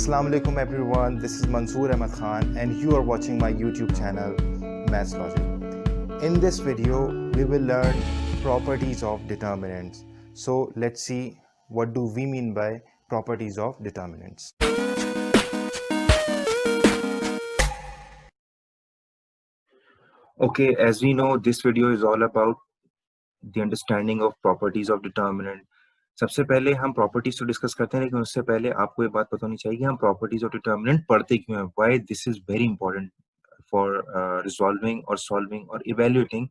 Assalamu alaikum everyone, this is Mansoor Ahmad Khan and you are watching my YouTube channel Maths Logic. In this video, we will learn properties of determinants. So let's see what do we mean by properties of determinants. Okay, as we know, this video is all about the understanding of properties of determinant. सबसे पहले हम properties तो discuss करते हैं, लेकिन उससे पहले आपको ये बात पता होनी चाहिए कि हम प्रॉपर्टीज ऑफ डिटर्मिनेंट पढ़ते क्यों हैं, why this is very important for resolving और सॉल्विंग और इवेल्युएटिंग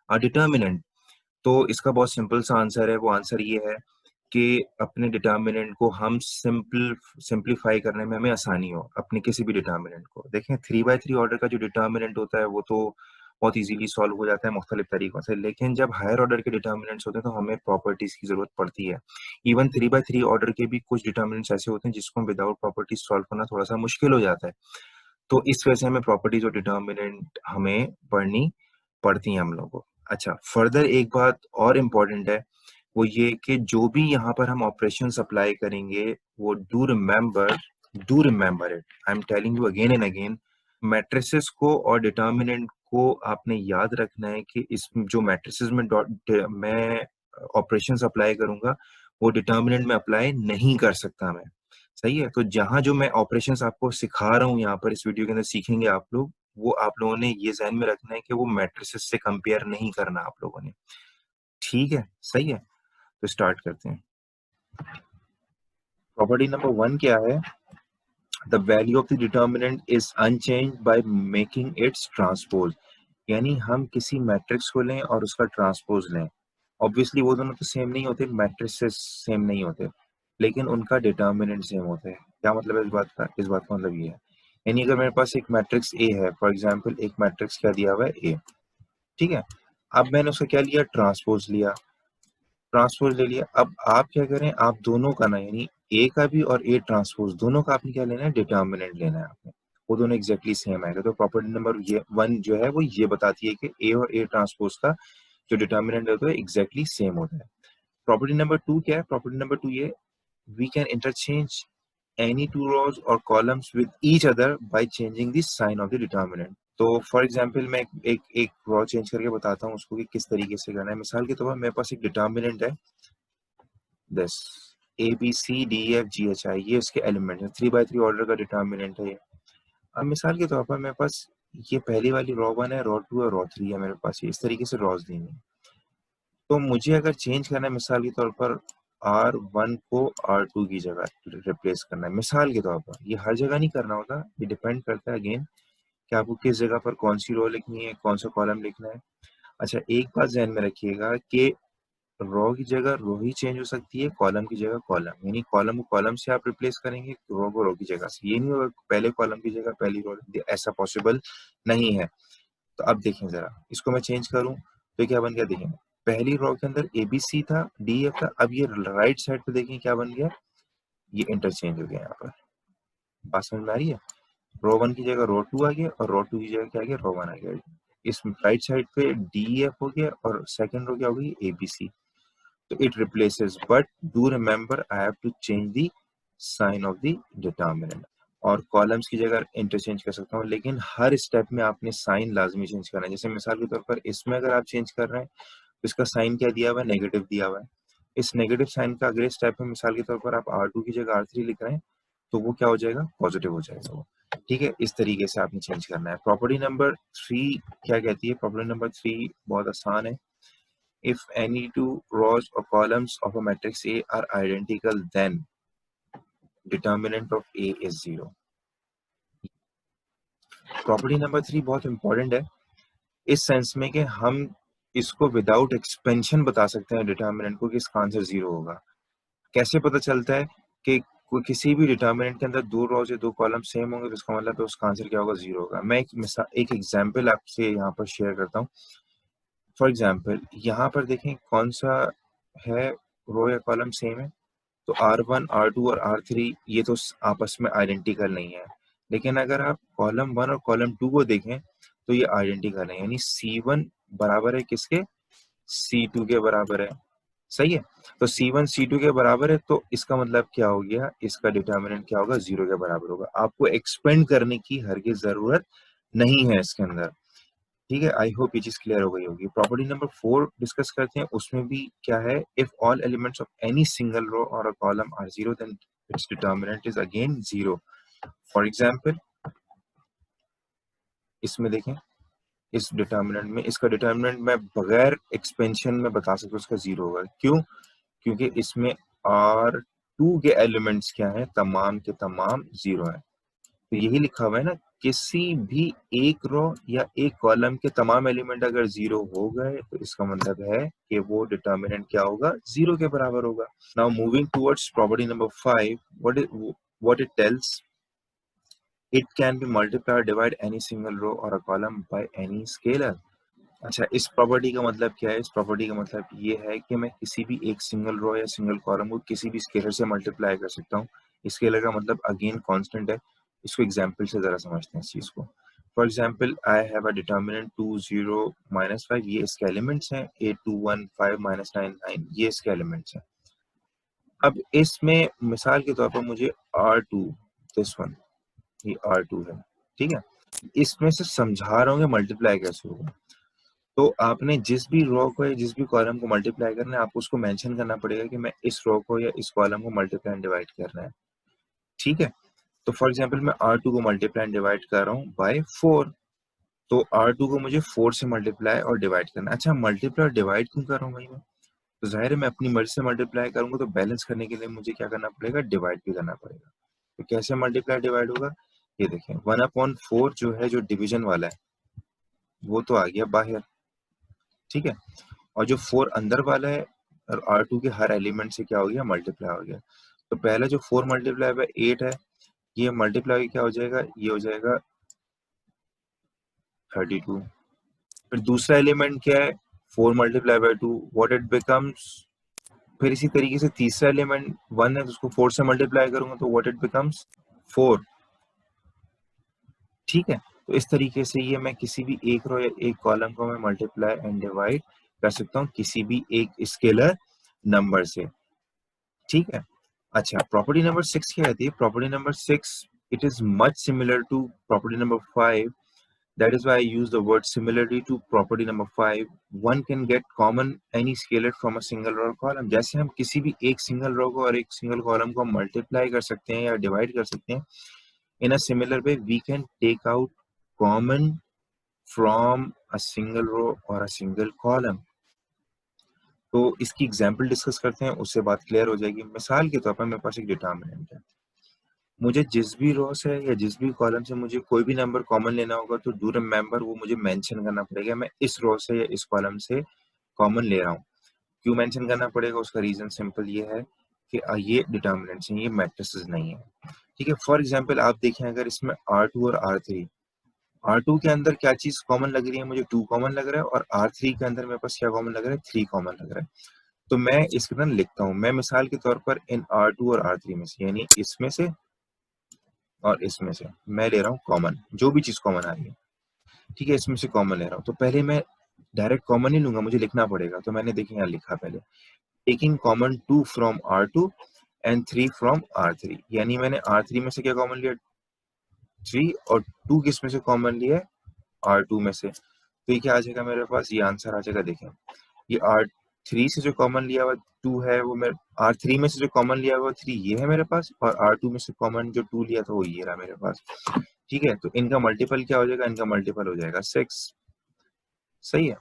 अ डिटर्मिनेंट। तो इसका बहुत सिंपल सा आंसर है। वो आंसर ये है कि अपने डिटर्मिनेंट को हम सिंप्लीफाई करने में हमें आसानी हो। अपने किसी भी डिटर्मिनेंट को देखें, 3/3 ऑर्डर का जो डिटर्मिनेंट होता है वो तो बहुत इजीली सॉल्व हो जाता है मुख्तलिफ तरीकों से, लेकिन जब हायर ऑर्डर के डिटर्मिनेंट्स होते हैं तो हमें प्रॉपर्टीज की जरूरत पड़ती है। इवन 3/3 ऑर्डर के भी कुछ डिटर्मिनेंट्स ऐसे होते हैं जिसको विदाउट प्रॉपर्टीज सॉल्व करना थोड़ा सा मुश्किल हो जाता है। तो इस वजह से हमें प्रॉपर्टीज और डिटर्मिनेंट हमें पढ़नी पड़ती है हम लोगों को। अच्छा, फर्दर एक बात और इम्पोर्टेंट है, वो ये कि जो भी यहाँ पर हम ऑपरेशन अप्लाई करेंगे वो do remember it, I am telling you again and again, matrices को और डिटर्मिनेंट को आपने याद रखना है कि इस जो मैट्रिसेस में मैं ऑपरेशंस अप्लाई करूंगा वो डिटर्मिनेंट में अप्लाई नहीं कर सकता मैं। सही है? तो जहां जो मैं ऑपरेशंस आपको सिखा रहा हूँ यहाँ पर इस वीडियो के अंदर सीखेंगे आप लोग, वो आप लोगों ने ये ध्यान में रखना है कि वो मैट्रिसेस से कंपेयर नहीं करना आप लोगों ने। ठीक है? सही है? तो स्टार्ट करते हैं। प्रॉपर्टी नंबर 1 क्या है? The value of the determinant is unchanged by making it's transpose. यानी हम किसी मैट्रिक्स को लें और उसका ट्रांसपोज लें, ऑब्वियसली वो दोनों तो सेम नहीं होते, मैट्रिसेस सेम नहीं होते, लेकिन उनका डिटर्मिनेंट सेम होता है। क्या मतलब है इस बात का? इस बात का मतलब ये है, यानी अगर मेरे पास एक मैट्रिक्स ए है, फॉर एग्जांपल एक मैट्रिक्स क्या दिया हुआ है ए, ठीक है? अब मैंने उसका क्या लिया? ट्रांसपोज लिया, ट्रांसपोज ले लिया। अब आप क्या करें, आप दोनों का ना, यानी ए का भी और ए ट्रांसपोज दोनों का आपने क्या लेना है? डिटर्मिनेंट लेना है आपने। वो दोनों एग्जैक्टली सेम आएगा। तो प्रॉपर्टी नंबर ये 1 जो है वो ये बताती है कि ए और ए ट्रांसपोज का जो डिटर्मिनेंट होता है एग्जैक्टली सेम होता है। प्रॉपर्टी नंबर 2 क्या है? प्रॉपर्टी नंबर 2 ये, we can interchange any two rows or columns with each other by changing the sign of the determinant। तो फॉर एग्जाम्पल मैं एक रॉ चेंज करके बताता हूँ उसको कि किस तरीके से करना है। मिसाल के तौर पर मेरे पास एक डिटर्मिनेंट है दिस ABCDEFGHI, ये इसके एलिमेंट है। 3/3 ऑर्डर का डिटर्मिनेंट है ये। अब मिसाल के तौर पर मेरे पास ये पहली वाली रॉ 1 है, रॉ 2 है, रॉ 3 है, मेरे पास ये इस तरीके से रॉज दी है। तो मुझे अगर चेंज करना है मिसाल के तौर पर R1 को R2 की जगह रिप्लेस करना है मिसाल के तौर पर, ये हर जगह नहीं करना होता, ये डिपेंड करता है अगेन कि आपको किस जगह पर कौन सी रो लिखनी है, कौन सा कॉलम लिखना है। अच्छा, एक बात ध्यान में रखिएगा कि रो की जगह रो ही चेंज हो सकती है, कॉलम की जगह कॉलम, यानी कॉलम को कॉलम से आप रिप्लेस करेंगे, रो को रो की जगह से। ये नहीं होगा पहले कॉलम की जगह पहली रो, ऐसा पॉसिबल नहीं है। तो अब देखें जरा, इसको मैं चेंज करूं तो क्या बन गया? देखें, पहली रो के अंदर ABC था, DF था, अब ये राइट साइड पे देखें क्या बन गया? ये इंटरचेंज हो गया। यहाँ पर बात समझ में आ रही है? रो 1 की जगह रो 2 आ गया और रो 2 की जगह क्या आ गया? रो 1 आ गया। इस राइट साइड पे DF हो गया और सेकंड रो क्या हो गई? ABC। तो it replaces, but do remember I have to change the sign of the determinant. और कॉलम्स की जगह इंटरचेंज कर सकता हूँ, लेकिन हर स्टेप में आपने साइन लाजमी चेंज करना है। जैसे मिसाल के तौर पर इसमें अगर आप चेंज कर रहे हैं तो इसका साइन क्या दिया हुआ है? नेगेटिव दिया हुआ है। इस नेगेटिव साइन का अगले स्टेप में मिसाल के तौर पर आप R2 की जगह R3 लिख रहे हैं तो वो क्या हो जाएगा? पॉजिटिव हो जाएगा वो। ठीक है, इस तरीके से आपने चेंज करना है। प्रॉपर्टी नंबर 3 क्या कहती है? प्रॉपर्टी नंबर 3 बहुत आसान है। If any two rows or columns of a matrix A are identical, then determinant of A is 0। Property number 3 बहुत इंपॉर्टेंट है इस सेंस में कि हम इसको विदाउट एक्सपेंशन बता सकते हैं डिटर्मिनेंट को कि इसका आंसर 0 होगा। कैसे पता चलता है कि किसी भी डिटर्मिनेंट के अंदर दो रोज या दो कॉलम सेम होंगे तो इसका मतलब है उसका आंसर क्या होगा? 0 होगा। मैं एक एग्जाम्पल आपसे यहाँ पर शेयर करता हूँ। फॉर एग्जाम्पल यहाँ पर देखें कौन सा है रो या कॉलम सेम है, तो R1, R2 और R3 ये तो आपस में आइडेंटिकल नहीं है, लेकिन अगर आप कॉलम 1 और कॉलम 2 को देखें तो ये आइडेंटिकल है, यानी C1 बराबर है किसके? C2 के बराबर है। सही है। तो C1 C2 के बराबर है, तो इसका मतलब क्या हो गया, इसका डिटर्मिनेंट क्या होगा, 0 के बराबर होगा। आपको एक्सपेंड करने की हरगिज जरूरत नहीं है इसके अंदर। ठीक है, आई होप ये चीज क्लियर हो गई होगी। प्रॉपर्टी नंबर 4 डिस्कस करते हैं। उसमें भी क्या है, if all elements of any single row और a column are zero then its determinant is again zero. For example इसमें देखें, इस डिटर्मिनेंट में, इसका डिटर्मिनेंट मैं बगैर एक्सपेंशन में बता सकता हूँ, इसका जीरो होगा। क्यों? क्योंकि इसमें आर टू के एलिमेंट्स क्या है, तमाम के तमाम जीरो है। तो यही लिखा हुआ है ना, किसी भी एक रो या एक कॉलम के तमाम एलिमेंट अगर जीरो हो गए तो इसका मतलब है कि वो डिटर्मिनेंट क्या होगा, जीरो के बराबर होगा। Now moving towards property number 5, what it tells, it can be multiply divide any single row और a column by any scalar. अच्छा, इस प्रॉपर्टी का मतलब क्या है? इस प्रॉपर्टी का मतलब ये है कि मैं किसी भी एक सिंगल रो या सिंगल कॉलम को किसी भी स्केलर से मल्टीप्लाई कर सकता हूँ। स्केलर का मतलब अगेन कांस्टेंट है। इसको एग्जांपल से जरा समझते हैं इस चीज को। For example, I have a determinant 2 0 -5, ये इसके एलिमेंट्स हैं। 8 2 1 5 -9 9, ये इसके एलिमेंट्स हैं। अब इसमें मिसाल के तौर पर मुझे R2, दिस वन, ये R2 है, ठीक है। इसमें से समझा रहा हूँ कि मल्टीप्लाई कैसे होगा। तो आपने जिस भी रो को या जिस भी कॉलम को मल्टीप्लाई करना है, आपको उसको मेंशन करना पड़ेगा कि मैं इस रो को या इस कॉलम को मल्टीप्लाई एंड डिवाइड करना है, ठीक है। तो फॉर एग्जांपल मैं R2 को मल्टीप्लाई एंड डिवाइड कर रहा हूँ बाय 4, तो R2 को मुझे 4 से मल्टीप्लाई और डिवाइड करना है। अच्छा, मल्टीप्लाई और डिवाइड क्यों कर रहा हूँ भाई मैं? तो जाहिर है मैं अपनी मर्जी से मल्टीप्लाई करूंगा, तो बैलेंस करने के लिए मुझे क्या करना पड़ेगा, डिवाइड भी करना पड़ेगा। तो कैसे मल्टीप्लाई डिवाइड होगा, ये देखें, 1/4 जो है, जो डिवीजन वाला है, वो तो आ गया बाहर, ठीक है। और जो 4 अंदर वाला है, और R2 के हर एलिमेंट से क्या हो गया, मल्टीप्लाई हो गया। तो पहला जो 4 मल्टीप्लाई बाय 8 है, ये मल्टीप्लाई क्या हो जाएगा, ये हो जाएगा 32। फिर दूसरा एलिमेंट क्या है, 4 multiply by 2, what it becomes. फिर इसी तरीके से तीसरा एलिमेंट 1 है, तो उसको 4 से मल्टीप्लाई करूंगा तो व्हाट इट बिकम्स 4, ठीक है। तो इस तरीके से ये मैं किसी भी एक रो या एक कॉलम को मैं मल्टीप्लाई एंड डिवाइड कर सकता हूँ किसी भी एक स्केलर नंबर से, ठीक है। अच्छा, प्रॉपर्टी नंबर 6 क्या कहती है? Property number 6, it is much similar to property number 5, that is why I use the word similarly to property number 5. One can get common any scalar from a single row or column. जैसे हम किसी भी एक single row को और एक single column को multiply कर सकते हैं या डिवाइड कर सकते हैं, in a similar way we can take out common from a single row or a single column. तो इसकी एग्जाम्पल डिस्कस करते हैं, उससे बात क्लियर हो जाएगी। मिसाल के तौर पर मेरे पास एक डिटर्मिनेंट है, मुझे जिस भी रो से या जिस भी कॉलम से मुझे कोई भी नंबर कॉमन लेना होगा, तो डू रिमेंबर वो मुझे मेंशन करना पड़ेगा, मैं इस रो से या इस कॉलम से कॉमन ले रहा हूँ। क्यों मेंशन करना पड़ेगा? उसका रीजन सिंपल ये है कि ये डिटर्मिनेंट्स हैं, ये मैट्रिसेस नहीं है, ठीक है। फॉर एग्जांपल आप देखें, अगर इसमें R2 और R3, R2 के अंदर क्या चीज कॉमन लग रही है, मुझे 2 कॉमन लग रहा है, और R3 के अंदर मेरे पास क्या कॉमन लग रहा है, 3 कॉमन लग रहा है। तो मैं इसके अंदर लिखता हूँ, मैं मिसाल के तौर पर इन R2 और R3 में से, यानी इसमें से और इसमें से मैं ले रहा हूँ कॉमन, जो भी चीज कॉमन आ रही है, ठीक है, इसमें से कॉमन ले रहा हूँ। तो पहले मैं डायरेक्ट कॉमन नहीं लूंगा, मुझे लिखना पड़ेगा। तो मैंने देखें यहाँ लिखा पहले, taking common 2 from R2 and 3 from R3, यानी मैंने R3 में से क्या कॉमन लिया, 3, और 2 किस में से कॉमन लिया है, R2 में से। तो ये क्या आ जाएगा मेरे पास, ये आंसर आ जाएगा। देखें, ये R3 से जो कॉमन लिया हुआ 2 है, वो मेरे R3 में से जो कॉमन लिया हुआ 3 ये है मेरे पास, और R2 में से कॉमन जो 2 लिया था वो ये रहा मेरे पास, ठीक है। तो इनका मल्टीपल क्या हो जाएगा, इनका मल्टीपल हो जाएगा 6, सही है।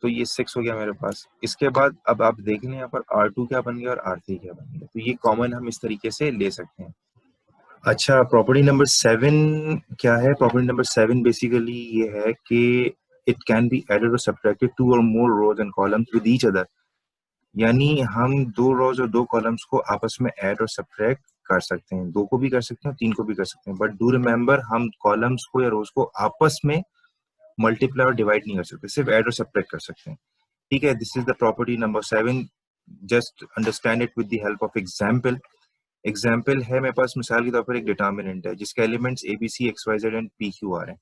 तो ये 6 हो गया मेरे पास। इसके बाद अब आप देख लें यहाँ पर R2 क्या बन गया और R3 क्या बन गया, तो ये कॉमन हम इस तरीके से ले सकते हैं। अच्छा, प्रॉपर्टी नंबर 7 क्या है? प्रॉपर्टी नंबर 7 बेसिकली ये है कि इट कैन बी एडेड और सब्ट्रैक्टेड 2 और more rows and columns with each other, यानी हम 2 रोज और 2 कॉलम्स को आपस में ऐड और सब्ट्रैक्ट कर सकते हैं, 2 को भी कर सकते हैं, 3 को भी कर सकते हैं, बट डू रिमेंबर हम कॉलम्स को या रोज को आपस में मल्टीप्लाई और डिवाइड नहीं कर सकते, सिर्फ ऐड और सब्ट्रैक्ट कर सकते हैं, ठीक है। This is the property number 7, just understand it with the help of example. Example है मेरे पास, मिसाल के तौर पर एक डिटर्मिनेंट है जिसके elements ABC XYZ and PQ आ रहे हैं।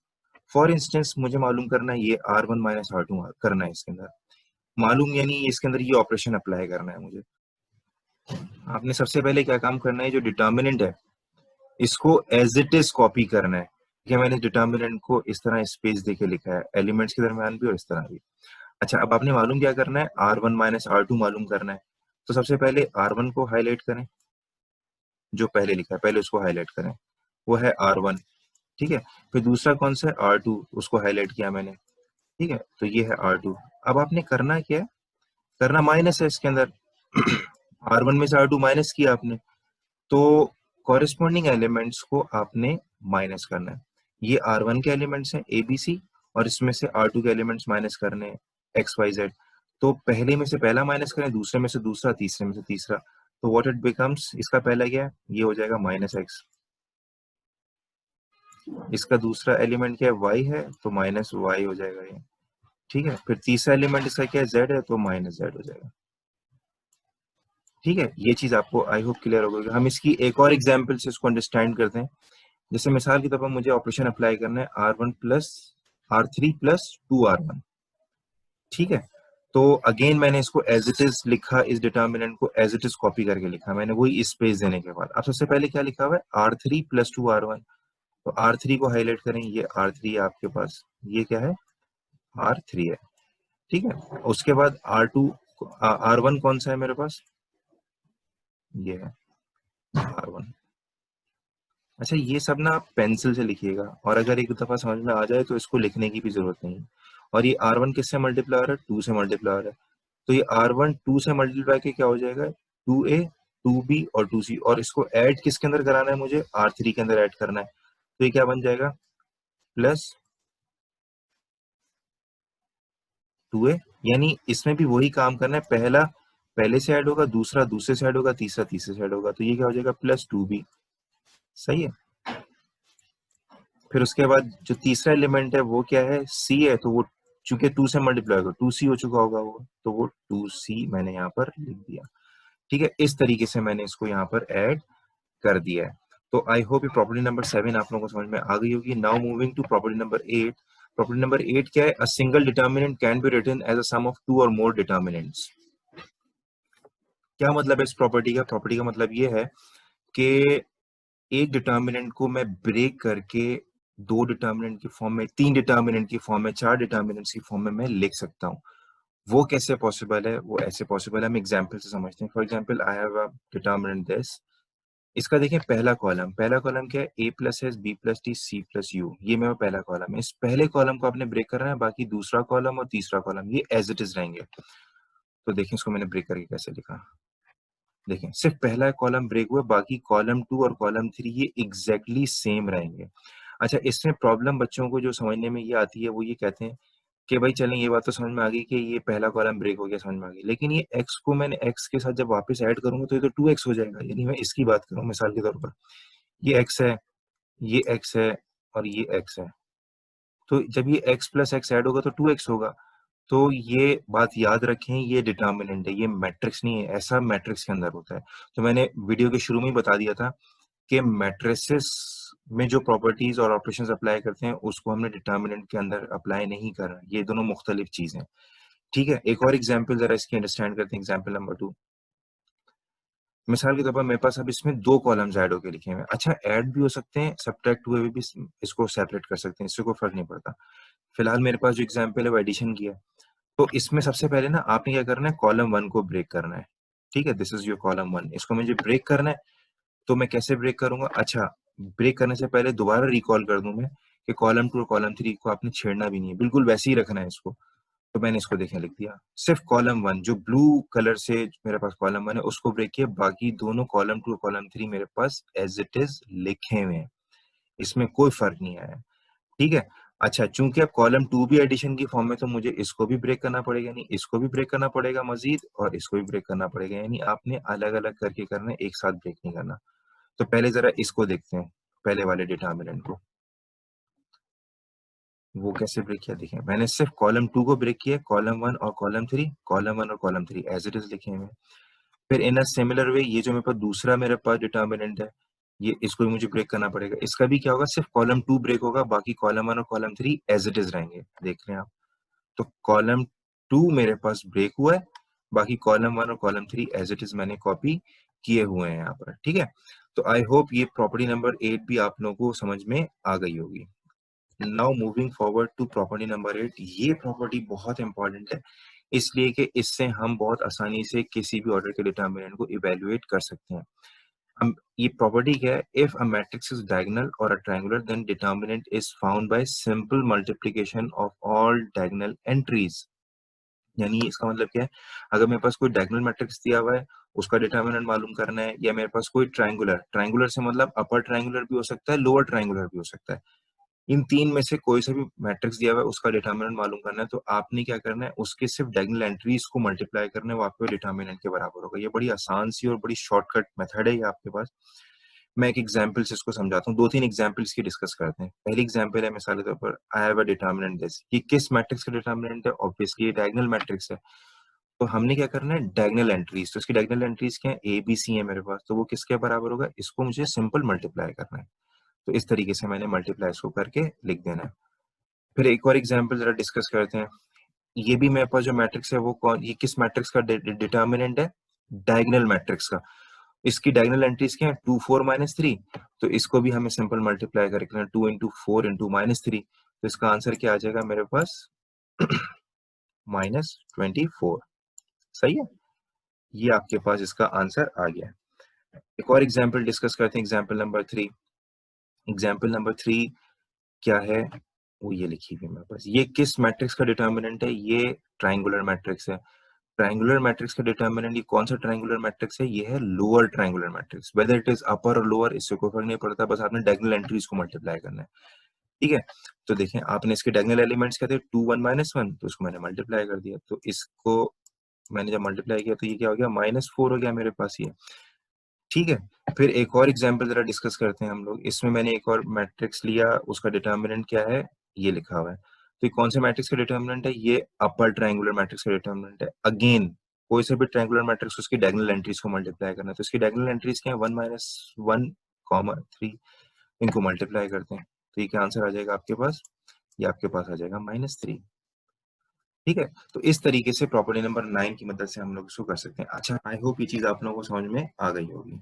फॉर इंस्टेंस मुझे मालूम करना है ये R1 - R2 करना है इसके अंदर। मालूम यानी इसके अंदर ये ऑपरेशन अप्लाई करना है मुझे। आपने सबसे पहले क्या काम करना है, जो डिटर्मिनेंट है इसको एज इट इज कॉपी करना है। कि मैंने डिटर्मिनेंट को इस तरह स्पेस देके लिखा है, एलिमेंट्स के दरमियान भी और इस तरह भी। अच्छा, अब आपने मालूम क्या करना है, R1 माइनस R2 मालूम करना है। तो सबसे पहले R1 को हाईलाइट करें, जो पहले लिखा है पहले उसको हाईलाइट करें, वो है R1। ठीक है, फिर दूसरा कौन सा है, R2, उसको हाईलाइट किया मैंने। ठीक है, तो ये है R2। अब आपने करना क्या है, करना माइनस है इसके अंदर। R1 में से R2 माइनस किया आपने, तो कॉरेस्पॉन्डिंग एलिमेंट्स को आपने माइनस करना है। ये R1 के एलिमेंट्स हैं ABC, और इसमें से R2 के एलिमेंट्स माइनस करने हैं XYZ। तो पहले में से पहला माइनस करें, दूसरे में से दूसरा, तीसरे में से तीसरा। तो व्हाट इट बिकम्स, इसका पहला क्या है, ये हो जाएगा -x। इसका दूसरा एलिमेंट क्या है, y है, तो -y हो जाएगा ये। ठीक है, फिर तीसरा एलिमेंट इसका क्या है, z है, तो -z हो जाएगा। ठीक है, ये चीज आपको आई होप क्लियर हो गई। हम इसकी एक और एग्जांपल से इसको अंडरस्टैंड करते हैं। जैसे मिसाल के तौर पर मुझे ऑपरेशन अप्लाई करना है R1 plus R3 plus 2R1। ठीक है, तो अगेन मैंने इसको एज इट इज लिखा, इस डिटर्मिनेंट को एज इट इज कॉपी करके लिखा मैंने, वही स्पेस देने के बाद। अब सबसे पहले क्या लिखा हुआ है, R3 प्लस 2R1। तो R3 को हाईलाइट करें, ये R3 है आपके पास, ये क्या है, R3 है। ठीक है, उसके बाद R2, R1 कौन सा है मेरे पास, ये है R1। अच्छा, ये सब ना आप पेंसिल से लिखिएगा, और अगर एक दफा समझ में आ जाए तो इसको लिखने की भी जरूरत नहीं। और ये R1 किससे मल्टीप्लाई हो रहा है, 2 से मल्टीप्लाई हो रहा है। तो ये R1 2 से मल्टीप्लाई के क्या हो जाएगा, 2A 2B और 2C, और इसको ऐड किसके अंदर कराना है, मुझे R3 के अंदर ऐड करना है। तो ये क्या बन जाएगा, प्लस 2A। यानी इसमें भी वही काम करना है, पहला पहले से ऐड होगा, दूसरा दूसरे से ऐड होगा, तीसरा तीसरे से ऐड होगा। तो ये क्या हो जाएगा, +2B। सही है। फिर उसके बाद जो तीसरा एलिमेंट है वो क्या है, C है, तो वो चूंकि 2 से मल्टीप्लाई होगा, 2C हो चुका होगा वो, तो वो 2C मैंने यहाँ पर लिख दिया। ठीक है, इस तरीके से मैंने इसको यहाँ पर ऐड कर दिया है। तो आई होप ये प्रॉपर्टी नंबर 7 आप लोगों को समझ में आ गई होगी। Now moving to property number 8। Property number 8 क्या है, a single determinant can be written as a sum of 2 और मोर डिटर्मिनेंट्स। क्या मतलब है इस प्रॉपर्टी का, प्रॉपर्टी का मतलब ये है कि एक डिटर्मिनेंट को मैं ब्रेक करके 2 डिटर्मिनेंट की फॉर्म में, 3 डिटर्मिनेंट की फॉर्म में, 4 डिटर्मिनेंट्स की फॉर्म में मैं लिख सकता हूँ। वो कैसे पॉसिबल है, वो ऐसे पॉसिबल है, हम एग्जांपल से समझते हैं। For example, I have a determinant this. इसका देखें पहला कॉलम क्या है, A plus S B plus T C plus U, ये मेरा पहला कॉलम है। इस पहले कॉलम को आपने ब्रेक करना है, बाकी दूसरा कॉलम और तीसरा कॉलम ये एज इट इज रहेंगे। तो देखें इसको मैंने ब्रेक करके कैसे लिखा, देखें सिर्फ पहला कॉलम ब्रेक हुआ, बाकी कॉलम 2 और कॉलम 3 ये एग्जैक्टली सेम रहेंगे। अच्छा, इसमें प्रॉब्लम बच्चों को जो समझने में ये आती है, वो ये कहते हैं कि भाई चलें, ये बात तो समझ में आ गई कि ये पहला कॉलम ब्रेक हो गया, समझ में आ गई, लेकिन ये x को मैंने x के साथ जब वापस ऐड करूंगा तो ये तो 2x हो जाएगा। यानी मैं इसकी बात करूं मिसाल के तौर पर, ये x है, ये x है, और ये x है। तो जब ये x प्लस एक्स ऐड होगा तो 2x होगा। तो ये बात याद रखें, ये डिटर्मिनेंट है, ये मैट्रिक्स नहीं है। ऐसा मैट्रिक्स के अंदर होता है। तो मैंने वीडियो के शुरू में ही बता दिया था कि मैट्रिसेस में जो प्रॉपर्टीज और ऑपरेशंस अप्लाई करते हैं उसको हमने डिटर्मिनेंट के अंदर अप्लाई नहीं करना। ये दोनों मुख्तलिफ चीजें। ठीक है, एक और एग्जाम्पल जरा इसकी अंडरस्टैंड करते हैं। एग्जाम्पल नंबर 2, मिसाल के तौर पर मेरे पास अब इसमें 2 कॉलम्स ऐड होके लिखे हुए हैं। अच्छा, ऐड भी हो सकते हैं, सब्ट्रैक्ट हुए भी इसको सेपरेट कर सकते हैं, इससे कोई फर्क नहीं पड़ता। फिलहाल मेरे पास जो एग्जाम्पल है वो एडिशन किया। तो इसमें सबसे पहले ना आपने क्या करना है, कॉलम 1 को ब्रेक करना है। ठीक है, दिस इज योर कॉलम 1, इसको मुझे ब्रेक करना है। तो मैं कैसे ब्रेक करूंगा, अच्छा, ब्रेक करने से पहले दोबारा रिकॉल कर दूं मैं कि कॉलम 2 और कॉलम 3 को आपने छेड़ना भी नहीं है, बिल्कुल वैसे ही रखना है इसको। तो मैंने इसको देखें लिख दिया, सिर्फ कॉलम 1 जो ब्लू कलर से मेरे पास कॉलम 1 है उसको ब्रेक किया, बाकी दोनों कॉलम 2 और कॉलम 3 मेरे पास एज इट इज लिखे हुए हैं, इसमें कोई फर्क नहीं आया। ठीक है। अच्छा, चूंकि अब कॉलम 2 भी एडिशन की फॉर्म में, तो मुझे इसको भी ब्रेक करना पड़ेगा, यानी इसको भी ब्रेक करना पड़ेगा मजीद, और इसको भी ब्रेक करना पड़ेगा। यानी आपने अलग अलग करके करना है, एक साथ ब्रेक नहीं करना। तो पहले जरा इसको देखते हैं, पहले वाले डिटर्मिनेंट को, वो कैसे ब्रेक किया। देखें, मैंने सिर्फ कॉलम 2 को ब्रेक किया, कॉलम 1 और कॉलम 3, कॉलम 1 और कॉलम 3 एज इट इज लिखे हुए। फिर इन अ सिमिलर वे, ये जो मेरे पास दूसरा मेरे पास डिटर्मिनेंट है, ये इसको भी मुझे ब्रेक करना पड़ेगा। इसका भी क्या होगा, सिर्फ कॉलम 2 ब्रेक होगा, बाकी कॉलम 1 और कॉलम 3 एज इट इज रहेंगे। देख रहे हैं आप। तो कॉलम 2 मेरे पास ब्रेक हुआ है, बाकी कॉलम 1 और कॉलम 3 एज इट इज मैंने कॉपी किए हुए हैं यहाँ पर, ठीक है। तो आई होप ये प्रॉपर्टी नंबर 8 भी आप लोगों को समझ में आ गई होगी। Now moving forward to property number 8, ये प्रॉपर्टी बहुत इंपॉर्टेंट है, इसलिए कि इससे हम बहुत आसानी से किसी भी ऑर्डर के डिटर्मिनेंट को इवेल्युएट कर सकते हैं। ये प्रॉपर्टी क्या है, if a matrix is diagonal और a triangular then determinant is found by simple multiplication of all diagonal entries. यानी इसका मतलब क्या है, अगर मेरे पास कोई डायगोनल मैट्रिक्स दिया हुआ है, उसका डिटर्मिनेंट मालूम करना है, या मेरे पास कोई ट्रायंगुलर, ट्रायंगुलर से मतलब अपर ट्रायंगुलर भी हो सकता है, लोअर ट्रायंगुलर भी हो सकता है, इन तीन में से कोई सा भी मैट्रिक्स दिया हुआ है, उसका डिटर्मिनेंट मालूम करना है, तो आपने क्या करना है, उसके सिर्फ डायगोनल एंट्रीज को मल्टीप्लाई करना है, वो आपके डिटर्मिनेंट के बराबर होगा। ये बड़ी आसान सी और बड़ी शॉर्टकट मेथड है ये आपके पास। मैं एक एग्जांपल से इसको समझाता हूँ, 2-3 एग्जांपल्स की डिस्कस करते हैं। पहली एग्जांपल है मिसाल के तौर पर, आई हैव अ डिटर्मिनेंट दिस, ये किस मैट्रिक्स का डिटर्मिनेंट है, ऑब्वियसली ये डायगोनल मैट्रिक्स है। तो हमने क्या करना है, डायगोनल एंट्रीज, तो इसकी डायगोनल एंट्रीज क्या है, ए बी सी है मेरे पास, तो वो किसके बराबर होगा, इसको मुझे सिंपल मल्टीप्लाई करना है, तो इस तरीके से मैंने मल्टीप्लाई इसको करके लिख देना है। फिर एक और एग्जांपल जरा डिस्कस करते हैं। ये भी मेरे पास जो मैट्रिक्स है वो कौन, ये किस मैट्रिक्स का डिटर्मिनेंट है, डायगोनल मैट्रिक्स का। इसकी डायगोनल एंट्रीज क्या है, 2 4 -3, तो इसको भी हमें सिंपल मल्टीप्लाई करके 2 इंटू 4 इंटू -3, तो इसका आंसर क्या आ जाएगा मेरे पास -24। सही है, ये आपके पास इसका आंसर आ गया। एक और एग्जाम्पल डिस्कस करते हैं, एग्जाम्पल नंबर 3। एग्जाम्पल नंबर 3 क्या है, वो ये लिखी हुई है मेरे पास, ये किस मैट्रिक्स का डिटर्मिनेंट है, ये ट्रायंगुलर मैट्रिक्स है। ट्रायंगुलर मैट्रिक्स का डिटर्मिनेंट, ये कौन सा ट्रायंगुलर मैट्रिक्स है, ये है lower triangular matrix. Whether it is upper और लोअर इससे कोई फर्क नहीं पड़ता, बस आपने डायगोनल एंट्रीज को मल्टीप्लाई करना है, ठीक है। तो देखें, आपने इसके डायगोनल एलिमेंट्स क्या थे, 2 1 -1, तो इसको मैंने मल्टीप्लाई कर दिया, तो इसको मैंने जब मल्टीप्लाई किया तो ये क्या हो गया, -4 हो गया मेरे पास ये, ठीक है। फिर एक और एग्जाम्पल जरा डिस्कस करते हैं हम लोग। इसमें मैंने एक और मैट्रिक्स लिया, उसका डिटर्मिनेंट क्या है, ये लिखा हुआ है। तो ये कौन से मैट्रिक्स का डिटर्मिनेंट है, ये अपर ट्रायंगुलर मैट्रिक्स का डिटर्मिनेंट है। अगेन कोई से भी ट्रायंगुलर मैट्रिक्स, उसकी डायगोनल एंट्रीज को मल्टीप्लाई करना है, तो इसकी डायगोनल एंट्रीज क्या है, 1 -1, 3, इनको मल्टीप्लाई करते हैं, तो ये क्या आंसर आ जाएगा आपके पास, ये आपके पास आ जाएगा -3, ठीक है। तो इस तरीके से प्रॉपर्टी नंबर 9 की मदद से हम लोग इसको कर सकते हैं। अच्छा, आई होप ये चीज आप लोगों को समझ में आ गई होगी।